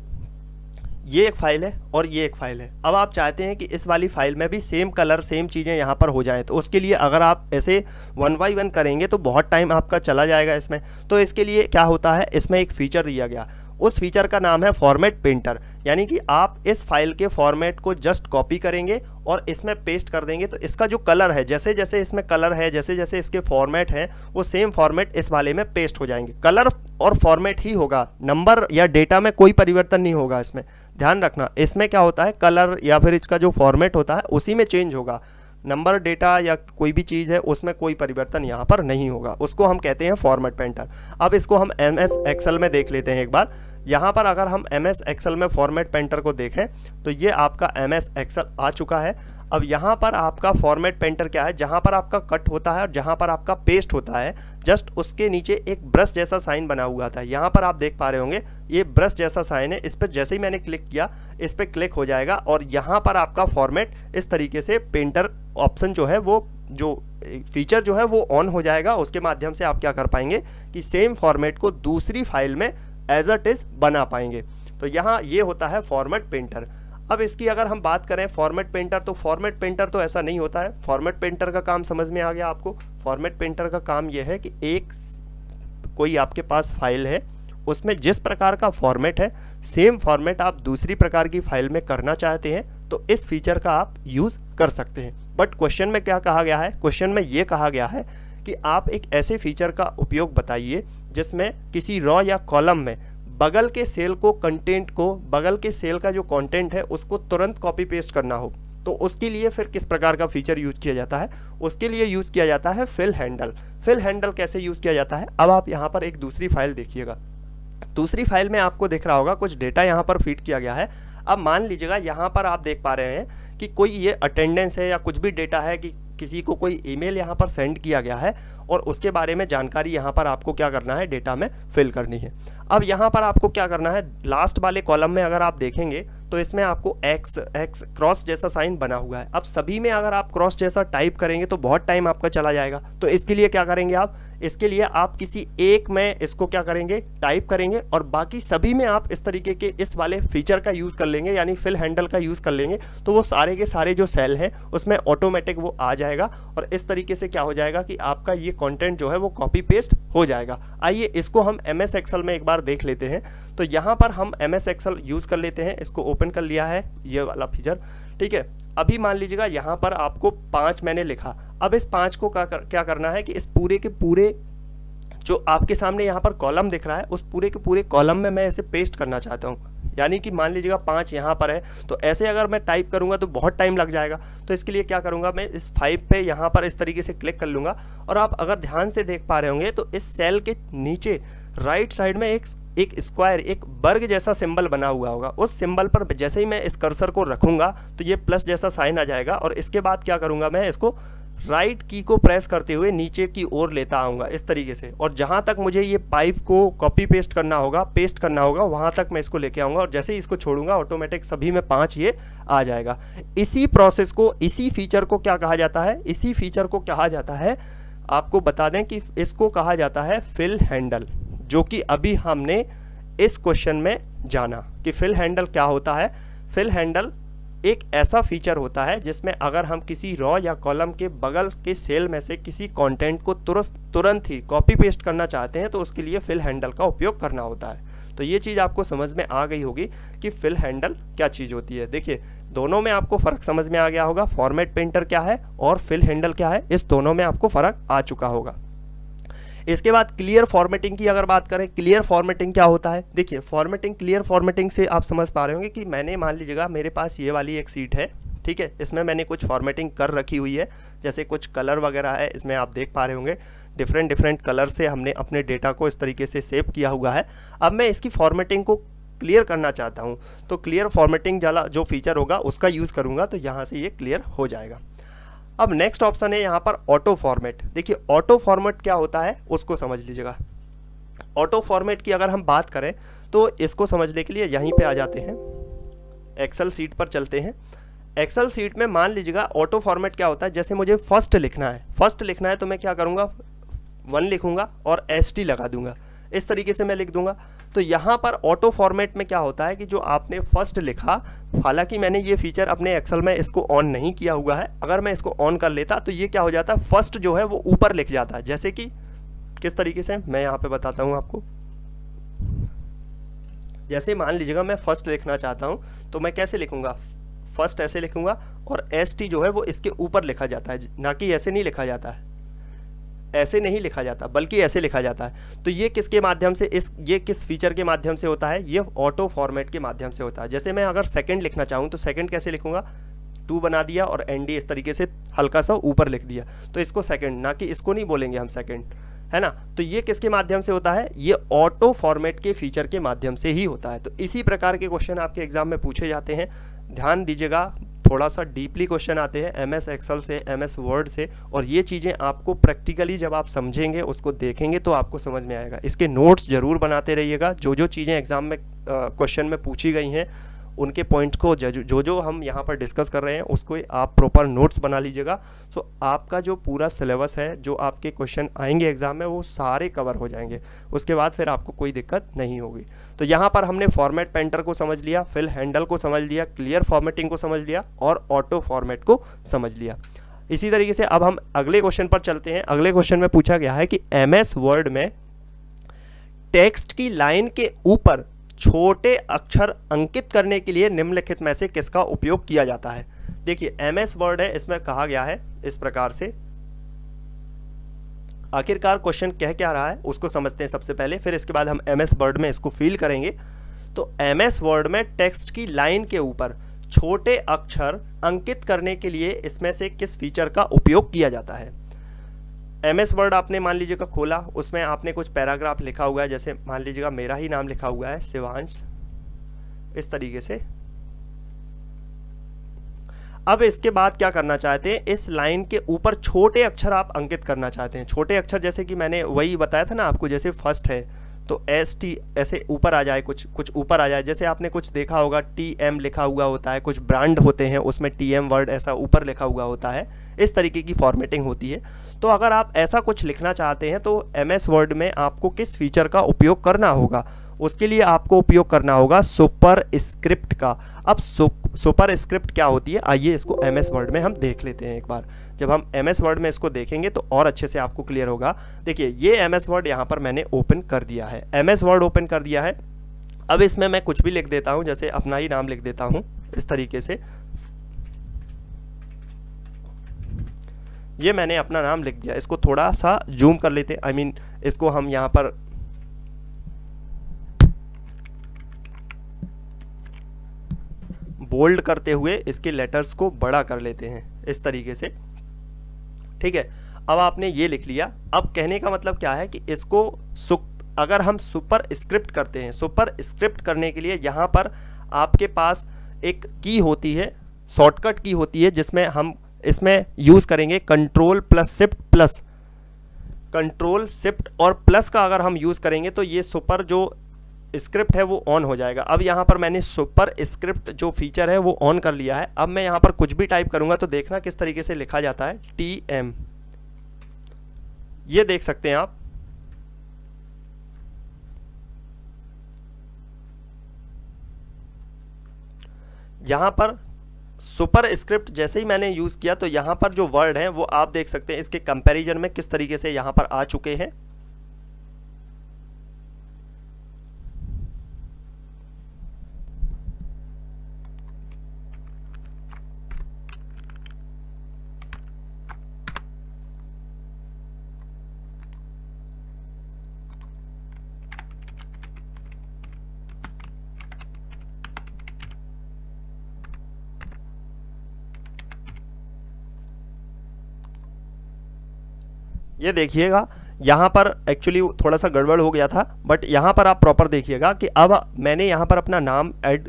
ये एक फाइल है और ये एक फाइल है। अब आप चाहते हैं कि इस वाली फाइल में भी सेम कलर सेम चीज़ें यहाँ पर हो जाएं, तो उसके लिए अगर आप ऐसे 1 बाय 1 करेंगे तो बहुत टाइम आपका चला जाएगा इसमें। तो इसके लिए क्या होता है, इसमें एक फ़ीचर दिया गया, उस फीचर का नाम है फॉर्मेट पेंटर। यानी कि आप इस फाइल के फॉर्मेट को जस्ट कॉपी करेंगे और इसमें पेस्ट कर देंगे तो इसका जो कलर है, जैसे जैसे इसमें कलर है, जैसे जैसे इसके फॉर्मेट हैं, वो सेम फॉर्मेट इस वाले में पेस्ट हो जाएंगे। कलर और फॉर्मेट ही होगा, नंबर या डेटा में कोई परिवर्तन नहीं होगा। इसमें ध्यान रखना, इसमें क्या होता है कलर या फिर इसका जो फॉर्मेट होता है उसी में चेंज होगा, नंबर डेटा या कोई भी चीज़ है उसमें कोई परिवर्तन यहाँ पर नहीं होगा। उसको हम कहते हैं फॉर्मेट पेंटर। अब इसको हम एमएस एक्सेल में देख लेते हैं एक बार। यहाँ पर अगर हम एमएस एक्सेल में फॉर्मेट पेंटर को देखें तो ये आपका एमएस एक्सेल आ चुका है। अब यहाँ पर आपका फॉर्मेट पेंटर क्या है, जहाँ पर आपका कट होता है और जहाँ पर आपका पेस्ट होता है जस्ट उसके नीचे एक ब्रश जैसा साइन बना हुआ था। यहाँ पर आप देख पा रहे होंगे ये ब्रश जैसा साइन है, इस पर जैसे ही मैंने क्लिक किया इस पर क्लिक हो जाएगा और यहाँ पर आपका फॉर्मेट इस तरीके से पेंटर ऑप्शन जो है वो जो फीचर जो है वो ऑन हो जाएगा। उसके माध्यम से आप क्या कर पाएंगे कि सेम फॉर्मेट को दूसरी फाइल में एज इट इज बना पाएंगे। तो यहाँ ये होता है फॉर्मेट पेंटर। अब इसकी अगर हम बात करें फॉर्मेट पेंटर, तो फॉर्मेट पेंटर तो ऐसा नहीं होता है। फॉर्मेट पेंटर का काम समझ में आ गया आपको। फॉर्मेट पेंटर का काम यह है कि एक कोई आपके पास फाइल है उसमें जिस प्रकार का फॉर्मेट है सेम फॉर्मेट आप दूसरी प्रकार की फाइल में करना चाहते हैं तो इस फीचर का आप यूज़ कर सकते हैं। बट क्वेश्चन में क्या कहा गया है, क्वेश्चन में ये कहा गया है कि आप एक ऐसे फीचर का उपयोग बताइए जिसमें किसी रॉ या कॉलम में बगल के सेल को कंटेंट को, बगल के सेल का जो कंटेंट है उसको तुरंत कॉपी पेस्ट करना हो। तो उसके लिए फिर किस प्रकार का फीचर यूज़ किया जाता है, उसके लिए यूज़ किया जाता है फिल हैंडल। फिल हैंडल कैसे यूज़ किया जाता है, अब आप यहाँ पर एक दूसरी फाइल देखिएगा। दूसरी फाइल में आपको दिख रहा होगा कुछ डेटा यहाँ पर फीड किया गया है। अब मान लीजिएगा यहाँ पर आप देख पा रहे हैं कि कोई ये अटेंडेंस है या कुछ भी डेटा है कि किसी को कोई ईमेल यहाँ पर सेंड किया गया है और उसके बारे में जानकारी यहाँ पर आपको क्या करना है, डेटा में फिल करनी है। अब यहाँ पर आपको क्या करना है, लास्ट वाले कॉलम में अगर आप देखेंगे तो इसमें आपको एक्स क्रॉस जैसा साइन बना हुआ है। अब सभी में अगर आप क्रॉस जैसा टाइप करेंगे तो बहुत टाइम आपका चला जाएगा। तो इसके लिए क्या करेंगे आप, इसके लिए आप किसी एक में इसको क्या करेंगे, टाइप करेंगे, और बाकी सभी में आप इस तरीके के इस वाले फीचर का यूज़ कर लेंगे, यानी फिल हैंडल का यूज़ कर लेंगे। तो वो सारे के सारे जो सेल हैं उसमें ऑटोमेटिक वो आ जाएगा, और इस तरीके से क्या हो जाएगा कि आपका ये कंटेंट जो है वो कॉपी पेस्ट हो जाएगा। आइए इसको हम MS एक्सेल में एक बार देख लेते हैं। तो यहाँ पर हम MS एक्सेल यूज़ कर लेते हैं, इसको ओपन कर लिया है ये वाला फीचर, ठीक है। अभी मान लीजिएगा यहाँ पर आपको 5 मैंने लिखा। अब इस 5 को क्या करना है कि इस पूरे के पूरे जो आपके सामने यहाँ पर कॉलम दिख रहा है उस पूरे के पूरे कॉलम में मैं इसे पेस्ट करना चाहता हूँ। यानी कि मान लीजिएगा 5 यहाँ पर है, तो ऐसे अगर मैं टाइप करूँगा तो बहुत टाइम लग जाएगा। तो इसके लिए क्या करूँगा, मैं इस 5 पे यहाँ पर इस तरीके से क्लिक कर लूँगा, और आप अगर ध्यान से देख पा रहे होंगे तो इस सेल के नीचे राइट साइड में एक स्क्वायर, एक वर्ग जैसा सिंबल बना हुआ होगा। उस सिंबल पर जैसे ही मैं इस कर्सर को रखूँगा तो ये प्लस जैसा साइन आ जाएगा, और इसके बाद क्या करूँगा, मैं इसको राइट की को प्रेस करते हुए नीचे की ओर लेता आऊँगा इस तरीके से, और जहाँ तक मुझे ये 5 को कॉपी पेस्ट करना होगा वहाँ तक मैं इसको लेके आऊँगा, और जैसे ही इसको छोड़ूंगा ऑटोमेटिक सभी में 5 ये आ जाएगा। इसी प्रोसेस को, इसी फीचर को क्या कहा जाता है, इसी फीचर को कहा जाता है, आपको बता दें कि इसको कहा जाता है फिल हैंडल, जो कि अभी हमने इस क्वेश्चन में जाना कि फिल हैंडल क्या होता है। फिल हैंडल एक ऐसा फीचर होता है जिसमें अगर हम किसी रॉ या कॉलम के बगल के सेल में से किसी कंटेंट को तुरंत ही कॉपी पेस्ट करना चाहते हैं तो उसके लिए फिल हैंडल का उपयोग करना होता है। तो ये चीज़ आपको समझ में आ गई होगी कि फिल हैंडल क्या चीज़ होती है। देखिए दोनों में आपको फ़र्क समझ में आ गया होगा, फॉर्मेट पेंटर क्या है और फिल हैंडल क्या है, इस दोनों में आपको फ़र्क आ चुका होगा। इसके बाद क्लियर फॉर्मेटिंग की अगर बात करें, क्लियर फॉर्मेटिंग क्या होता है। देखिए फॉर्मेटिंग, क्लियर फॉर्मेटिंग से आप समझ पा रहे होंगे कि मैंने मान लीजिएगा मेरे पास ये वाली एक सीट है, ठीक है, इसमें मैंने कुछ फॉर्मेटिंग कर रखी हुई है, जैसे कुछ कलर वगैरह है, इसमें आप देख पा रहे होंगे डिफरेंट कलर से हमने अपने डेटा को इस तरीके से सेव किया हुआ है। अब मैं इसकी फॉर्मेटिंग को क्लियर करना चाहता हूँ, तो क्लियर फॉर्मेटिंग वाला जो फीचर होगा उसका यूज़ करूँगा, तो यहाँ से ये क्लियर हो जाएगा। अब नेक्स्ट ऑप्शन है यहाँ पर ऑटो फॉर्मेट। देखिए ऑटो फॉर्मेट क्या होता है उसको समझ लीजिएगा। ऑटो फॉर्मेट की अगर हम बात करें तो इसको समझने के लिए यहीं पे आ जाते हैं, एक्सेल सीट पर चलते हैं। एक्सेल सीट में मान लीजिएगा ऑटो फॉर्मेट क्या होता है, जैसे मुझे फर्स्ट लिखना है तो मैं क्या करूँगा, 1 लिखूँगा और ST लगा दूंगा, इस तरीके से मैं लिख दूंगा। तो यहाँ पर ऑटो फॉर्मेट में क्या होता है कि जो आपने फर्स्ट लिखा, हालांकि मैंने ये फीचर अपने एक्सेल में इसको ऑन नहीं किया हुआ है, अगर मैं इसको ऑन कर लेता तो ये क्या हो जाता है, फर्स्ट जो है वो ऊपर लिख जाता है। जैसे कि किस तरीके से मैं यहाँ पे बताता हूँ आपको। जैसे मान लीजिएगा मैं फर्स्ट लिखना चाहता हूँ तो मैं कैसे लिखूँगा, फर्स्ट ऐसे लिखूँगा और ST जो है वो इसके ऊपर लिखा जाता है, ना कि ऐसे नहीं लिखा जाता है, ऐसे नहीं लिखा जाता बल्कि ऐसे लिखा जाता है। तो ये किसके माध्यम से, ये किस फीचर के माध्यम से होता है, ये ऑटो फॉर्मेट के माध्यम से होता है। जैसे मैं अगर सेकंड लिखना चाहूँ तो सेकंड कैसे लिखूंगा, 2 बना दिया और ND इस तरीके से हल्का सा ऊपर लिख दिया, तो इसको सेकंड, ना कि इसको नहीं बोलेंगे हम सेकंड, है ना। तो ये किसके माध्यम से होता है, ये ऑटो फॉर्मेट के फीचर के माध्यम से ही होता है। तो इसी प्रकार के क्वेश्चन आपके एग्जाम में पूछे जाते हैं, ध्यान दीजिएगा। थोड़ा सा डीपली क्वेश्चन आते हैं MS एक्सेल से, MS वर्ड से, और ये चीज़ें आपको प्रैक्टिकली जब आप समझेंगे, उसको देखेंगे तो आपको समझ में आएगा। इसके नोट्स जरूर बनाते रहिएगा, जो चीज़ें एग्जाम में क्वेश्चन में पूछी गई हैं उनके पॉइंट को जो हम यहाँ पर डिस्कस कर रहे हैं उसको आप प्रॉपर नोट्स बना लीजिएगा। सो आपका जो पूरा सिलेबस है, जो आपके क्वेश्चन आएंगे एग्जाम में, वो सारे कवर हो जाएंगे, उसके बाद फिर आपको कोई दिक्कत नहीं होगी। तो यहाँ पर हमने फॉर्मेट पेंटर को समझ लिया, फिल हैंडल को समझ लिया, क्लियर फॉर्मेटिंग को समझ लिया और ऑटो फॉर्मेट को समझ लिया। इसी तरीके से अब हम अगले क्वेश्चन पर चलते हैं। अगले क्वेश्चन में पूछा गया है कि MS वर्ड में टेक्स्ट की लाइन के ऊपर छोटे अक्षर अंकित करने के लिए निम्नलिखित में से किसका उपयोग किया जाता है। देखिए MS वर्ड है, इसमें कहा गया है इस प्रकार से। आखिरकार क्वेश्चन कह क्या रहा है उसको समझते हैं सबसे पहले, फिर इसके बाद हम MS वर्ड में इसको फील करेंगे। तो MS वर्ड में टेक्स्ट की लाइन के ऊपर छोटे अक्षर अंकित करने के लिए इसमें से किस फीचर का उपयोग किया जाता है। MS वर्ड आपने मान लीजिएगा खोला, उसमें आपने कुछ पैराग्राफ लिखा हुआ है, जैसे मान लीजिएगा मेरा ही नाम लिखा हुआ है शिवांश, इस तरीके से। अब इसके बाद क्या करना चाहते हैं, इस लाइन के ऊपर छोटे अक्षर आप अंकित करना चाहते हैं। छोटे अक्षर जैसे कि मैंने वही बताया था ना आपको, जैसे फर्स्ट है तो ST ऐसे ऊपर आ जाए, कुछ ऊपर आ जाए, जैसे आपने कुछ देखा होगा TM लिखा हुआ होता है, कुछ ब्रांड होते हैं उसमें TM वर्ड ऐसा ऊपर लिखा हुआ होता है, इस तरीके की फॉर्मेटिंग होती है। तो अगर आप ऐसा कुछ लिखना चाहते हैं तो MS वर्ड में आपको किस फीचर का उपयोग करना होगा, उसके लिए आपको उपयोग करना होगा सुपर स्क्रिप्ट का। अब सुपर स्क्रिप्ट क्या होती है, आइए इसको MS वर्ड में हम देख लेते हैं एक बार। जब हम MS वर्ड में इसको देखेंगे तो और अच्छे से आपको क्लियर होगा। देखिए ये MS वर्ड यहाँ पर मैंने ओपन कर दिया है, MS वर्ड ओपन कर दिया है। अब इसमें मैं कुछ भी लिख देता हूँ, जैसे अपना ही नाम लिख देता हूँ इस तरीके से। ये मैंने अपना नाम लिख दिया, इसको थोड़ा सा जूम कर लेते हैं, इसको हम यहाँ पर बोल्ड करते हुए इसके लेटर्स को बड़ा कर लेते हैं इस तरीके से, ठीक है। अब आपने ये लिख लिया। अब कहने का मतलब क्या है कि इसको अगर हम सुपर स्क्रिप्ट करते हैं, सुपर स्क्रिप्ट करने के लिए यहाँ पर आपके पास एक की होती है, शॉर्टकट की होती है, जिसमें हम इसमें यूज़ करेंगे control plus shift plus. Control shift और प्लस का अगर हम यूज़ करेंगे तो ये सुपर जो स्क्रिप्ट है वो ऑन हो जाएगा। अब यहाँ पर मैंने सुपर स्क्रिप्ट जो फीचर है वो ऑन कर लिया है। अब मैं यहाँ पर कुछ भी टाइप करूँगा तो देखना किस तरीके से लिखा जाता है, TM, ये देख सकते हैं आप। यहाँ पर सुपर स्क्रिप्ट जैसे ही मैंने यूज़ किया तो यहाँ पर जो वर्ड हैं वो आप देख सकते हैं इसके कंपैरिजन में किस तरीके से यहाँ पर आ चुके हैं। ये देखिएगा यहाँ पर एक्चुअली थोड़ा सा गड़बड़ हो गया था, बट यहाँ पर आप प्रॉपर देखिएगा कि अब मैंने यहाँ पर अपना नाम ऐड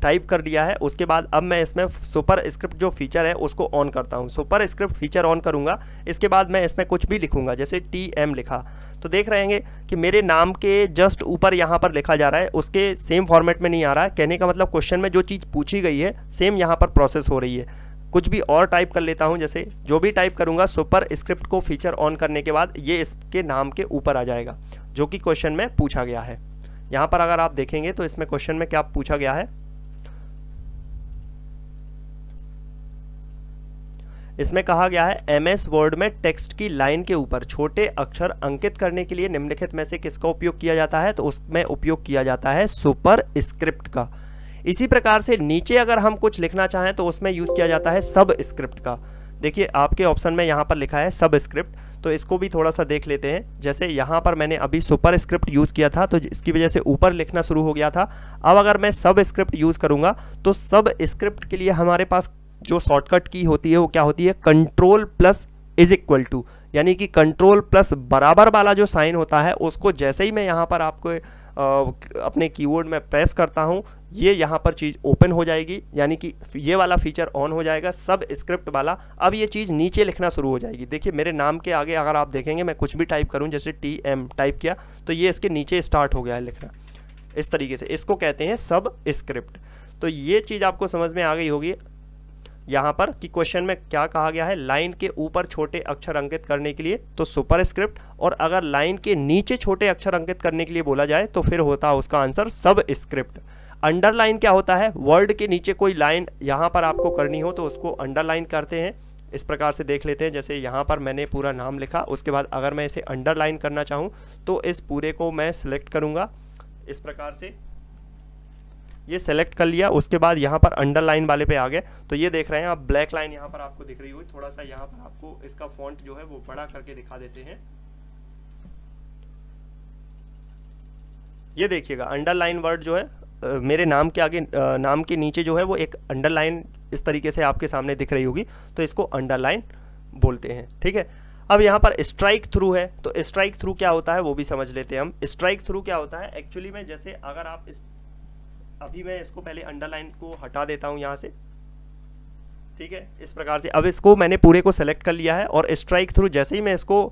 टाइप कर दिया है। उसके बाद अब मैं इसमें सुपर स्क्रिप्ट जो फीचर है उसको ऑन करता हूँ। सुपर स्क्रिप्ट फीचर ऑन करूँगा, इसके बाद मैं इसमें कुछ भी लिखूँगा, जैसे TM लिखा तो देख रहे हैं कि मेरे नाम के जस्ट ऊपर यहाँ पर लिखा जा रहा है, उसके सेम फॉर्मेट में नहीं आ रहा है। कहने का मतलब क्वेश्चन में जो चीज़ पूछी गई है सेम यहाँ पर प्रोसेस हो रही है। कुछ भी और टाइप कर लेता हूं, जैसे जो भी टाइप करूंगा सुपर स्क्रिप्ट को फीचर ऑन करने के बाद ये इसके नाम के ऊपर आ जाएगा जो कि क्वेश्चन में पूछा गया है। यहां पर अगर आप देखेंगे तो इसमें क्वेश्चन में क्या पूछा गया है, इसमें कहा गया है MS वर्ड में टेक्स्ट की लाइन के ऊपर छोटे अक्षर अंकित करने के लिए निम्नलिखित में से किसका उपयोग किया जाता है, तो उसमें उपयोग किया जाता है सुपर स्क्रिप्ट का। इसी प्रकार से नीचे अगर हम कुछ लिखना चाहें तो उसमें यूज़ किया जाता है सब स्क्रिप्ट का। देखिए आपके ऑप्शन में यहाँ पर लिखा है सब स्क्रिप्ट, तो इसको भी थोड़ा सा देख लेते हैं। जैसे यहाँ पर मैंने अभी सुपर स्क्रिप्ट यूज़ किया था तो इसकी वजह से ऊपर लिखना शुरू हो गया था। अब अगर मैं सब स्क्रिप्ट यूज़ करूँगा तो सब स्क्रिप्ट के लिए हमारे पास जो शॉर्टकट की होती है वो क्या होती है, control plus is equal to, यानी कि कंट्रोल प्लस बराबर वाला जो साइन होता है उसको जैसे ही मैं यहाँ पर आपको अपने कीबोर्ड में प्रेस करता हूँ ये यहाँ पर चीज़ ओपन हो जाएगी, यानी कि ये वाला फीचर ऑन हो जाएगा सब स्क्रिप्ट वाला। अब ये चीज़ नीचे लिखना शुरू हो जाएगी। देखिए मेरे नाम के आगे अगर आप देखेंगे मैं कुछ भी टाइप करूँ, जैसे TM टाइप किया तो ये इसके नीचे स्टार्ट हो गया है लिखना इस तरीके से। इसको कहते हैं सब स्क्रिप्ट। तो ये चीज़ आपको समझ में आ गई होगी यहाँ पर कि क्वेश्चन में क्या कहा गया है, लाइन के ऊपर छोटे अक्षर अंकित करने के लिए तो सुपर स्क्रिप्ट, और अगर लाइन के नीचे छोटे अक्षर अंकित करने के लिए बोला जाए तो फिर होता है उसका आंसर सब स्क्रिप्ट। अंडरलाइन क्या होता है, वर्ड के नीचे कोई लाइन यहाँ पर आपको करनी हो तो उसको अंडरलाइन करते हैं। इस प्रकार से देख लेते हैं, जैसे यहाँ पर मैंने पूरा नाम लिखा, उसके बाद अगर मैं इसे अंडरलाइन करना चाहूँ तो इस पूरे को मैं सिलेक्ट करूँगा इस प्रकार से, ये सेलेक्ट कर लिया। उसके बाद यहाँ पर अंडरलाइन वाले पे आ गए तो ये देख रहे हैं आप ब्लैक लाइन यहाँ पर आपको दिख रही हुई। थोड़ा सा यहाँ पर आपको इसका फॉन्ट जो है वो बड़ा करके दिखा देते हैं। ये देखिएगा अंडरलाइन वर्ड जो है मेरे नाम के आगे नाम के नीचे जो है वो एक अंडरलाइन इस तरीके से आपके सामने दिख रही होगी, तो इसको अंडरलाइन बोलते हैं। ठीक है, अब यहाँ पर स्ट्राइक थ्रू है, तो स्ट्राइक थ्रू क्या होता है वो भी समझ लेते हैं हम। स्ट्राइक थ्रू क्या होता है एक्चुअली में, जैसे अगर आप अभी मैं इसको पहले अंडरलाइन को हटा देता हूँ यहाँ से, ठीक है, इस प्रकार से। अब इसको मैंने पूरे को सेलेक्ट कर लिया है और स्ट्राइक थ्रू जैसे ही मैं इसको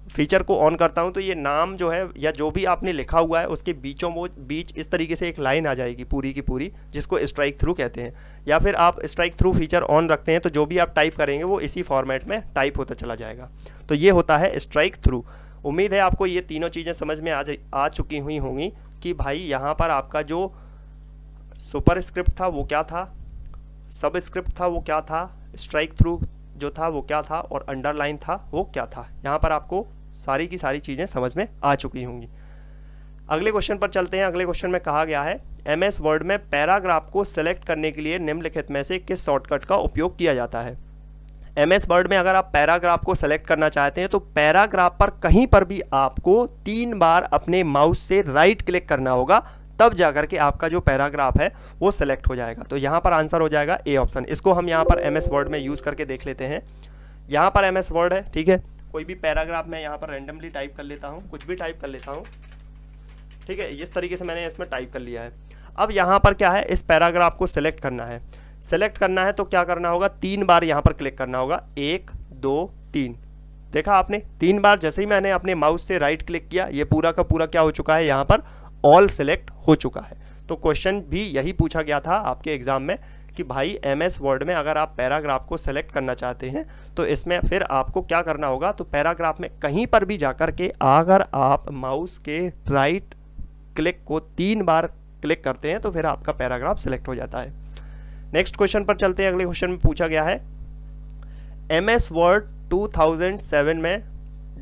फीचर को ऑन करता हूं तो ये नाम जो है या जो भी आपने लिखा हुआ है उसके बीचों बीच इस तरीके से एक लाइन आ जाएगी पूरी की पूरी, जिसको स्ट्राइक थ्रू कहते हैं। या फिर आप स्ट्राइक थ्रू फीचर ऑन रखते हैं तो जो भी आप टाइप करेंगे वो इसी फॉर्मेट में टाइप होता चला जाएगा। तो ये होता है स्ट्राइक थ्रू। उम्मीद है आपको ये तीनों चीज़ें समझ में आ चुकी हुई होंगी कि भाई यहाँ पर आपका जो सुपर स्क्रिप्ट था वो क्या था, सब स्क्रिप्ट था वो क्या था, स्ट्राइक थ्रू जो था वो क्या था, और अंडरलाइन था वो क्या था। यहाँ पर आपको सारी की सारी चीज़ें समझ में आ चुकी होंगी। अगले क्वेश्चन पर चलते हैं। अगले क्वेश्चन में कहा गया है MS वर्ड में पैराग्राफ को सिलेक्ट करने के लिए निम्नलिखित में से किस शॉर्टकट का उपयोग किया जाता है। MS वर्ड में अगर आप पैराग्राफ को सेलेक्ट करना चाहते हैं तो पैराग्राफ पर कहीं पर भी आपको 3 बार अपने माउस से राइट क्लिक करना होगा, तब जाकर के आपका जो पैराग्राफ है वो सिलेक्ट हो जाएगा। तो यहाँ पर आंसर हो जाएगा ए ऑप्शन। इसको हम यहाँ पर MS वर्ड में यूज़ करके देख लेते हैं। यहाँ पर MS वर्ड है, ठीक है, कोई भी पैराग्राफ मैं यहाँ पर रैंडमली टाइप कर लेता हूँ, कुछ भी टाइप कर लेता हूँ, ठीक है, इस तरीके से मैंने इसमें टाइप कर लिया है। अब यहाँ पर क्या है, इस पैराग्राफ को सिलेक्ट करना है। सिलेक्ट करना है तो क्या करना होगा, 3 बार यहाँ पर क्लिक करना होगा, 1 2 3। देखा आपने, 3 बार जैसे ही मैंने अपने माउस से राइट क्लिक किया, ये पूरा का पूरा क्या हो चुका है, यहाँ पर ऑल सिलेक्ट हो चुका है। तो क्वेश्चन भी यही पूछा गया था आपके एग्जाम में कि भाई MS वर्ड में अगर आप पैराग्राफ को सेलेक्ट करना चाहते हैं तो इसमें फिर आपको क्या करना होगा, तो पैराग्राफ में कहीं पर भी जाकर के अगर आप माउस के राइट क्लिक को 3 बार क्लिक करते हैं तो फिर आपका पैराग्राफ सिलेक्ट हो जाता है। नेक्स्ट क्वेश्चन पर चलते हैं। अगले क्वेश्चन में पूछा गया है MS वर्ड 2007 में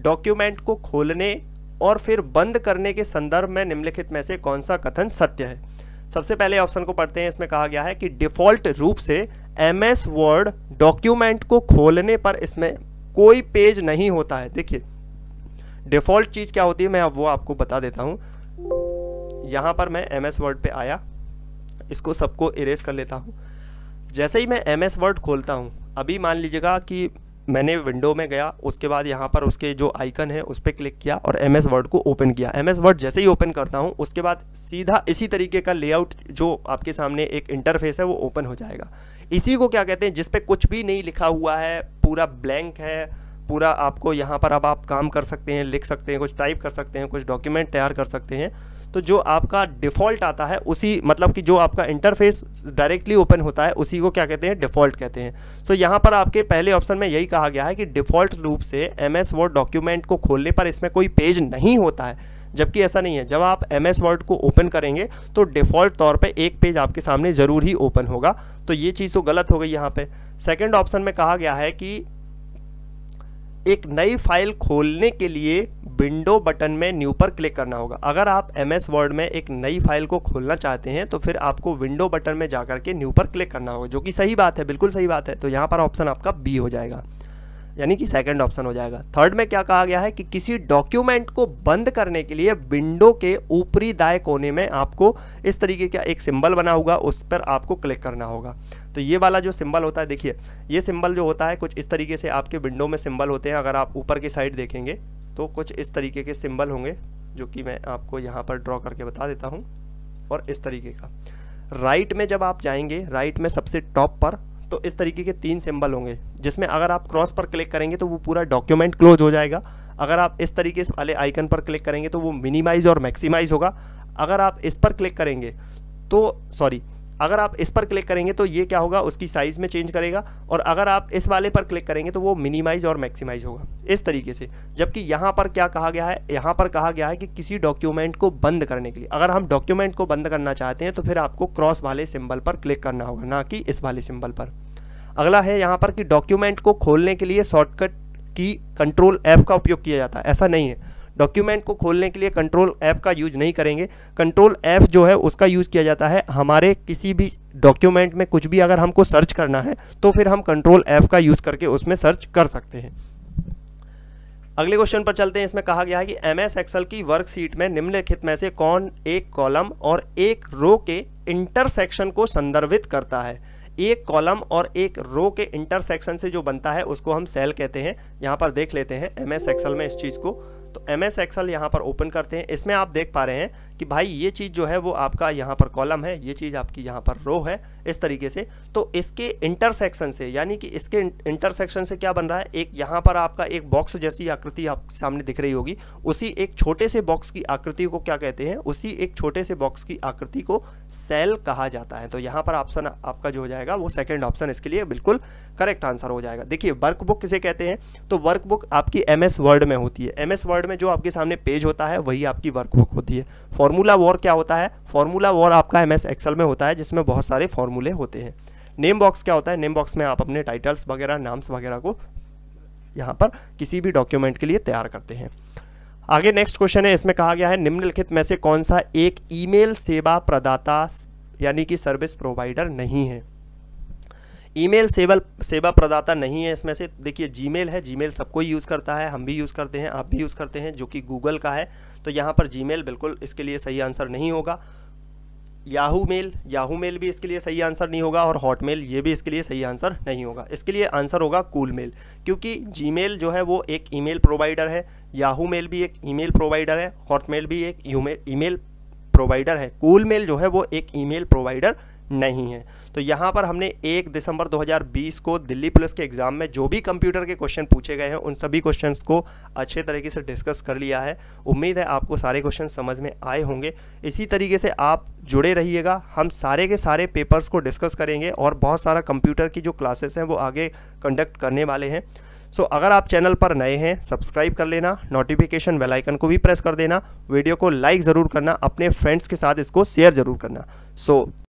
डॉक्यूमेंट को खोलने और फिर बंद करने के संदर्भ में निम्नलिखित में से कौन सा कथन सत्य है। सबसे पहले ऑप्शन को पढ़ते हैं। इसमें कहा गया है कि डिफॉल्ट रूप से MS वर्ड डॉक्यूमेंट को खोलने पर इसमें कोई पेज नहीं होता है। देखिए डिफॉल्ट चीज़ क्या होती है, मैं अब वो आपको बता देता हूँ। यहाँ पर मैं MS वर्ड पे आया, इसको सबको इरेज कर लेता हूँ। जैसे ही मैं MS वर्ड खोलता हूँ, अभी मान लीजिएगा कि मैंने विंडो में गया, उसके बाद यहाँ पर उसके जो आइकन है उस पर क्लिक किया और MS वर्ड को ओपन किया। MS वर्ड जैसे ही ओपन करता हूँ उसके बाद सीधा इसी तरीके का लेआउट जो आपके सामने एक इंटरफेस है वो ओपन हो जाएगा। इसी को क्या कहते हैं, जिस पे कुछ भी नहीं लिखा हुआ है, पूरा ब्लैंक है, पूरा आपको यहाँ पर अब आप काम कर सकते हैं, लिख सकते हैं, कुछ टाइप कर सकते हैं, कुछ डॉक्यूमेंट तैयार कर सकते हैं। तो जो आपका डिफ़ॉल्ट आता है उसी, मतलब कि जो आपका इंटरफेस डायरेक्टली ओपन होता है उसी को क्या कहते हैं, डिफ़ॉल्ट कहते हैं। सो यहाँ पर आपके पहले ऑप्शन में यही कहा गया है कि डिफ़ॉल्ट रूप से MS वर्ड डॉक्यूमेंट को खोलने पर इसमें कोई पेज नहीं होता है, जबकि ऐसा नहीं है। जब आप MS वर्ड को ओपन करेंगे तो डिफ़ॉल्ट तौर पे एक पेज आपके सामने ज़रूर ही ओपन होगा। तो ये चीज़ तो गलत हो गई यहाँ पे। सेकेंड ऑप्शन में कहा गया है कि एक नई फाइल खोलने के लिए विंडो बटन में न्यू पर क्लिक करना होगा। अगर आप MS वर्ड में एक नई फाइल को खोलना चाहते हैं तो फिर आपको विंडो बटन में जाकर के न्यू पर क्लिक करना होगा, जो कि सही बात है, बिल्कुल सही बात है। तो यहाँ पर ऑप्शन आपका बी हो जाएगा, यानी कि सेकंड ऑप्शन हो जाएगा। थर्ड में क्या कहा गया है कि किसी डॉक्यूमेंट को बंद करने के लिए विंडो के ऊपरी दाएं कोने में आपको इस तरीके का एक सिंबल बना होगा, उस पर आपको क्लिक करना होगा। तो ये वाला जो सिंबल होता है, देखिए ये सिंबल जो होता है कुछ इस तरीके से आपके विंडो में सिंबल होते हैं। अगर आप ऊपर की साइड देखेंगे तो कुछ इस तरीके के सिंबल होंगे, जो कि मैं आपको यहाँ पर ड्रॉ करके बता देता हूँ। और इस तरीके का राइट में जब आप जाएंगे, राइट में सबसे टॉप पर, तो इस तरीके के 3 सिंबल होंगे, जिसमें अगर आप क्रॉस पर क्लिक करेंगे तो वो पूरा डॉक्यूमेंट क्लोज हो जाएगा। अगर आप इस तरीके से वाले आइकन पर क्लिक करेंगे तो वो मिनिमाइज और मैक्सिमाइज होगा। अगर आप इस पर क्लिक करेंगे तो अगर आप इस पर क्लिक करेंगे तो ये क्या होगा, उसकी साइज़ में चेंज करेगा। और अगर आप इस वाले पर क्लिक करेंगे तो वो मिनिमाइज और मैक्सिमाइज होगा, इस तरीके से। जबकि यहाँ पर क्या कहा गया है, यहाँ पर कहा गया है कि किसी डॉक्यूमेंट को बंद करने के लिए, अगर हम डॉक्यूमेंट को बंद करना चाहते हैं तो फिर आपको क्रॉस वाले सिंबल पर क्लिक करना होगा, ना कि इस वाले सिंबल पर। अगला है यहाँ पर कि डॉक्यूमेंट को खोलने के लिए शॉर्टकट की कंट्रोल F का उपयोग किया जाता है। ऐसा नहीं है, डॉक्यूमेंट को खोलने के लिए कंट्रोल F का यूज नहीं करेंगे। कंट्रोल F जो है उसका यूज़ किया जाता है हमारे किसी भी डॉक्यूमेंट में कुछ भी अगर हमको सर्च करना है तो फिर हम कंट्रोल F का यूज़ करके उसमें सर्च कर सकते हैं। अगले क्वेश्चन पर चलते हैं। इसमें कहा गया है कि MS एक्सेल की वर्कशीट में निम्नलिखित में से कौन एक कॉलम और एक रो के इंटरसेक्शन को संदर्भित करता है। एक कॉलम और एक रो के इंटरसेक्शन से जो बनता है उसको हम सेल कहते हैं। यहाँ पर देख लेते हैं MS एक्सेल में इस चीज़ को। तो MS एक्सेल यहाँ पर ओपन करते हैं। इसमें आप देख पा रहे हैं कि भाई ये चीज़ जो है वो आपका यहाँ पर कॉलम है, ये चीज़ आपकी यहाँ पर रो है, इस तरीके से। तो इसके इंटरसेक्शन से, यानी कि इसके इंटरसेक्शन से क्या बन रहा है, एक यहाँ पर आपका एक बॉक्स जैसी आकृति आपके सामने दिख रही होगी, उसी एक छोटे से बॉक्स की आकृति को क्या कहते हैं, उसी एक छोटे से बॉक्स की आकृति को सेल कहा जाता है। तो यहाँ पर ऑप्शन आपका जो हो जाएगा वो सेकंड ऑप्शन इसके लिए बिल्कुल करेक्ट आंसर हो जाएगा। देखिए वर्कबुक किसे कहते हैं, तो वर्कबुक आपकी MS वर्ड में होती है। MS वर्ड में जो आपके सामने पेज होता है वही आपकी वर्कबुक होती है। फॉर्मूला वॉर क्या होता है, फॉर्मूला वॉर आपका MS एक्सेल में होता है, जिसमें बहुत सारे फॉर्मूले होते हैं। नेम बॉक्स क्या होता है, नेम बॉक्स में आप अपने टाइटल्स वगैरह, नाम्स वगैरह को यहाँ पर किसी भी डॉक्यूमेंट के लिए तैयार करते हैं। आगे नेक्स्ट क्वेश्चन है, इसमें कहा गया है निम्नलिखित में से कौन सा एक ईमेल सेवा प्रदाता यानी कि सर्विस प्रोवाइडर नहीं है। ईमेल सेवा प्रदाता नहीं है इसमें से, देखिए जीमेल है, जीमेल सबको ही यूज़ करता है, हम भी यूज़ करते हैं, आप भी यूज़ करते हैं, जो कि गूगल का है। तो यहाँ पर जीमेल बिल्कुल इसके लिए सही आंसर नहीं होगा। याहू मेल भी इसके लिए सही आंसर नहीं होगा, और हॉटमेल ये भी इसके लिए सही आंसर नहीं होगा। इसके लिए आंसर होगा कूल मेल, क्योंकि जीमेल जो है वो एक ईमेल प्रोवाइडर है, याहू मेल भी एक ईमेल प्रोवाइडर है, हॉटमेल भी एक ईमेल प्रोवाइडर है। कूल मेल जो है वो एक ईमेल प्रोवाइडर नहीं है। तो यहाँ पर हमने 1 दिसंबर 2020 को दिल्ली पुलिस के एग्ज़ाम में जो भी कंप्यूटर के क्वेश्चन पूछे गए हैं उन सभी क्वेश्चंस को अच्छे तरीके से डिस्कस कर लिया है। उम्मीद है आपको सारे क्वेश्चन समझ में आए होंगे। इसी तरीके से आप जुड़े रहिएगा, हम सारे के सारे पेपर्स को डिस्कस करेंगे और बहुत सारा कंप्यूटर की जो क्लासेस हैं वो आगे कंडक्ट करने वाले हैं। सो अगर आप चैनल पर नए हैं सब्सक्राइब कर लेना, नोटिफिकेशन बेल आइकन को भी प्रेस कर देना, वीडियो को लाइक ज़रूर करना, अपने फ्रेंड्स के साथ इसको शेयर ज़रूर करना। सो